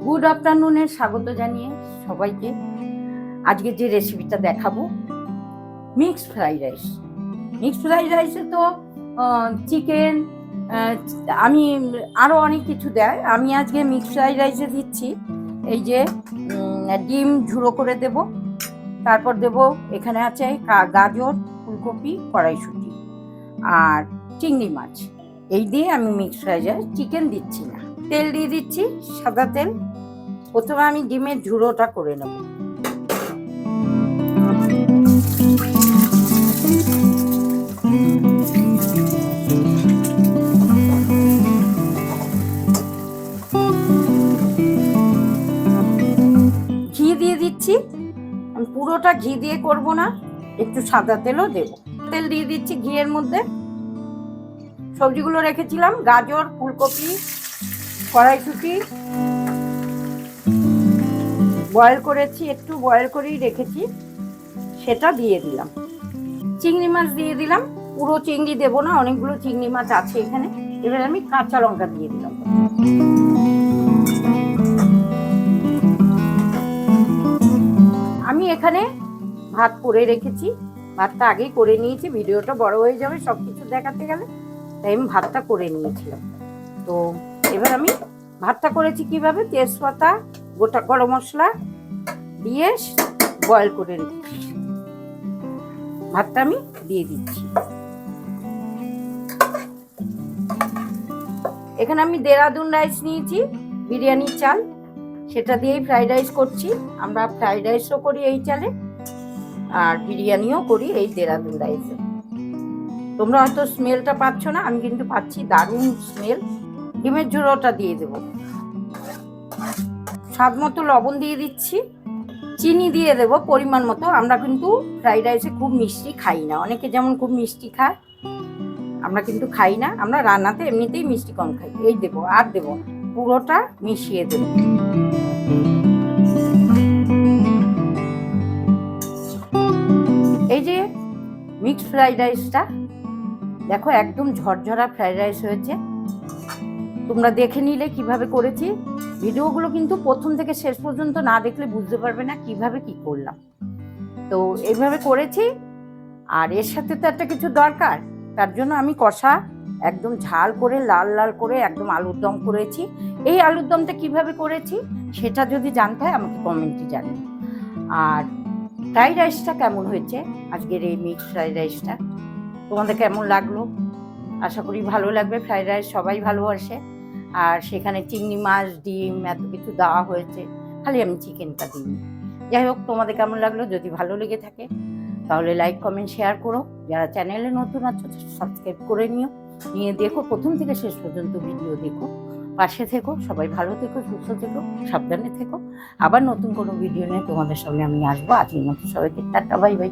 Good আফটারনুনের স্বাগত জানিয়ে সবাইকে আজকে যে রেসিপিটা দেখাবো mixed fried rice. Mixed fried রাইসে তো চিকেন, আমি আরও অনেক কিছু দেয়। আমি আজকে মিক্সড ফ্রাইড রাইসে দিচ্ছি এই যে ডিম ঝুড়ো করে দেব, তারপর দেব এখানে আছে গাজর, ফুলকপি, কড়াইশুঁটি আর চিংড়ি মাছ। এই দিয়ে আমি মিক্সড ফ্রাইড রাইস, চিকেন দিচ্ছি না। তেল দিয়ে দিচ্ছি, সাদা তেল। প্রথমে আমি ডিমের ঝুড়োটা করে নেব। ঘি দিয়ে দিচ্ছি, আমি পুরোটা ঘি দিয়ে করব না, একটু সাদা তেলও দেব। তেল দিয়ে দিচ্ছি ঘিয়ের মধ্যে। সবজিগুলো রেখেছিলাম, গাজর, ফুলকপি, কড়াইশুঁটি বয়েল করেছি, একটু বয়েল করেই রেখেছি, সেটা দিয়ে দিলাম। চিংড়ি মাছ দিয়ে দিলাম, পুরো চিংড়ি দেব না, অনেকগুলো চিংড়ি মাছ আছে এখানে। এবার আমি কাঁচা লঙ্কা দিয়ে দিলাম। আমি এখানে ভাত করে রেখেছি, ভাতটা আগেই করে নিয়েছি, ভিডিওটা বড় হয়ে যাবে সব কিছু দেখাতে গেলে, তাই আমি ভাতটা করে নিয়েছিলাম। তো এবার আমি ভাতটা করেছি কিভাবে, তেজপাতা, গোটা গরম মশলা দিয়ে বয়েল করে রেখেছি। ভাতটা আমি দিয়ে দিচ্ছি। এখানে আমি দেরাদুন রাইস নিয়েছি, বিরিয়ানির চাল, সেটা দিয়েই ফ্রাইড রাইস করছি। আমরা ফ্রাইড রাইসও করি এই চালে, আর বিরিয়ানিও করি এই দেরাদুন রাইসে। তোমরা হয়তো স্মেলটা পাচ্ছ না, আমি কিন্তু পাচ্ছি, দারুণ স্মেল। ডিমের ঝুড়োটা দিয়ে দেব। স্বাদ মতো লবণ দিয়ে দিচ্ছি, চিনি দিয়ে দেব পরিমাণ মতো। আমরা কিন্তু ফ্রাইড রাইসে খুব মিষ্টি খাই না, অনেকে যেমন খুব মিষ্টি খায়, আমরা কিন্তু খাই না। আমরা রান্নাতে এমনিতেই মিষ্টি কম খাই। এই দেবো, আর দেবো না, পুরোটা মিশিয়ে দেব। এই যে মিক্সড ফ্রাইড রাইসটা দেখো, একদম ঝরঝরা ফ্রাইড রাইস হয়েছে। তোমরা দেখে নিলে কিভাবে করেছি। ভিডিওগুলো কিন্তু প্রথম থেকে শেষ পর্যন্ত না দেখলে বুঝতে পারবে না কিভাবে কি করলাম। তো এইভাবে করেছি, আর এর সাথে তো একটা কিছু দরকার, তার জন্য আমি কষা একদম ঝাল করে, লাল লাল করে একদম আলুর দম করেছি। এই আলুর দমটা কিভাবে করেছি সেটা যদি জানতে হয় আমাকে কমেন্টে জানিও। আর ফ্রাইড রাইসটা কেমন হয়েছে, আজকের এই মিক্সড ফ্রাইড রাইসটা তোমাদের কেমন লাগলো? আশা করি ভালো লাগবে। ফ্রাইড রাইস সবাই ভালোবাসে, আর সেখানে চিংড়ি মাছ, ডিম এত কিছু দেওয়া হয়েছে, খালি আমি চিকেনটা দিই। যাই হোক, তোমাদের কেমন লাগলো? যদি ভালো লেগে থাকে তাহলে লাইক, কমেন্ট, শেয়ার করো। যারা চ্যানেলে নতুন আছো সাবস্ক্রাইব করে নিয়ে দেখো, প্রথম থেকে শেষ পর্যন্ত ভিডিও দেখো, পাশে থেকো। সবাই ভালো থেকো, সুস্থ থেকো, সাবধানে থেকো। আবার নতুন কোনো ভিডিও নিয়ে তোমাদের সামনে আমি আসবো। আজকের মতো সবাইকে টাটা, বাই বাই।